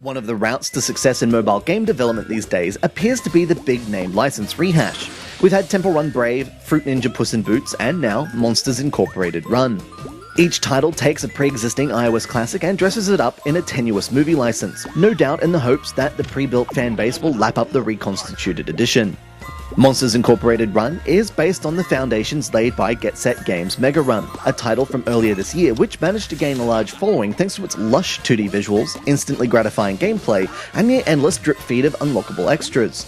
One of the routes to success in mobile game development these days appears to be the big-name license rehash. We've had Temple Run Brave, Fruit Ninja Puss in Boots, and now Monsters Incorporated Run. Each title takes a pre-existing iOS classic and dresses it up in a tenuous movie license, no doubt in the hopes that the pre-built fanbase will lap up the reconstituted edition. Monsters Incorporated Run is based on the foundations laid by Get Set Games' Mega Run, a title from earlier this year which managed to gain a large following thanks to its lush 2D visuals, instantly gratifying gameplay, and near endless drip feed of unlockable extras.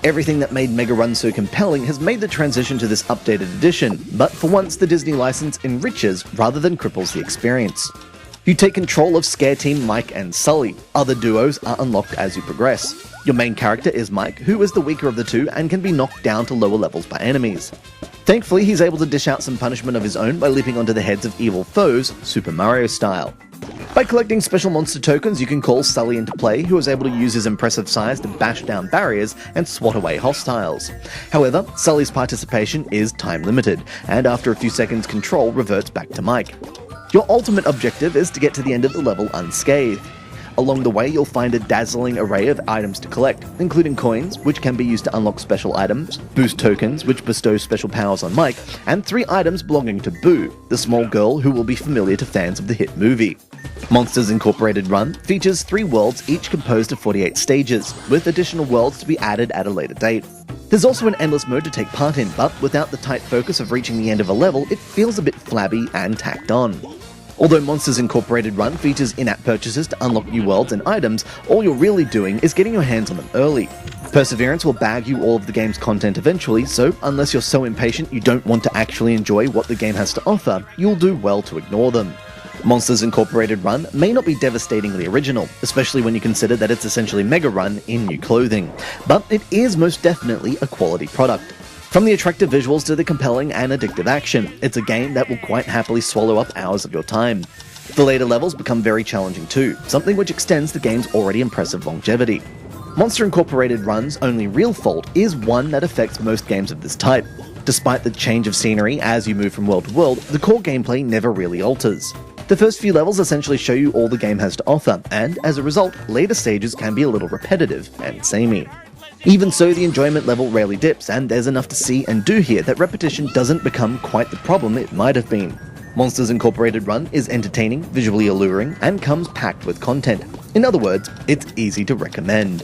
Everything that made Mega Run so compelling has made the transition to this updated edition, but for once the Disney license enriches rather than cripples the experience. You take control of Scare Team Mike and Sully. Other duos are unlocked as you progress. Your main character is Mike, who is the weaker of the two and can be knocked down to lower levels by enemies. Thankfully, he's able to dish out some punishment of his own by leaping onto the heads of evil foes, Super Mario style. By collecting special monster tokens, you can call Sully into play, who is able to use his impressive size to bash down barriers and swat away hostiles. However, Sully's participation is time limited, and after a few seconds control reverts back to Mike. Your ultimate objective is to get to the end of the level unscathed. Along the way, you'll find a dazzling array of items to collect, including coins, which can be used to unlock special items, boost tokens, which bestow special powers on Mike, and 3 items belonging to Boo, the small girl who will be familiar to fans of the hit movie. Monsters Incorporated Run features 3 worlds, each composed of 48 stages, with additional worlds to be added at a later date. There's also an endless mode to take part in, but without the tight focus of reaching the end of a level, it feels a bit flabby and tacked on. Although Monsters Incorporated Run features in-app purchases to unlock new worlds and items, all you're really doing is getting your hands on them early. Perseverance will bag you all of the game's content eventually, so unless you're so impatient you don't want to actually enjoy what the game has to offer, you'll do well to ignore them. Monsters Incorporated Run may not be devastatingly original, especially when you consider that it's essentially Mega Run in new clothing, but it is most definitely a quality product. From the attractive visuals to the compelling and addictive action, it's a game that will quite happily swallow up hours of your time. The later levels become very challenging too, something which extends the game's already impressive longevity. Monster Incorporated Run's only real fault is one that affects most games of this type. Despite the change of scenery as you move from world to world, the core gameplay never really alters. The first few levels essentially show you all the game has to offer, and as a result, later stages can be a little repetitive and samey. Even so, the enjoyment level rarely dips, and there's enough to see and do here that repetition doesn't become quite the problem it might have been. Monsters Incorporated Run is entertaining, visually alluring, and comes packed with content. In other words, it's easy to recommend.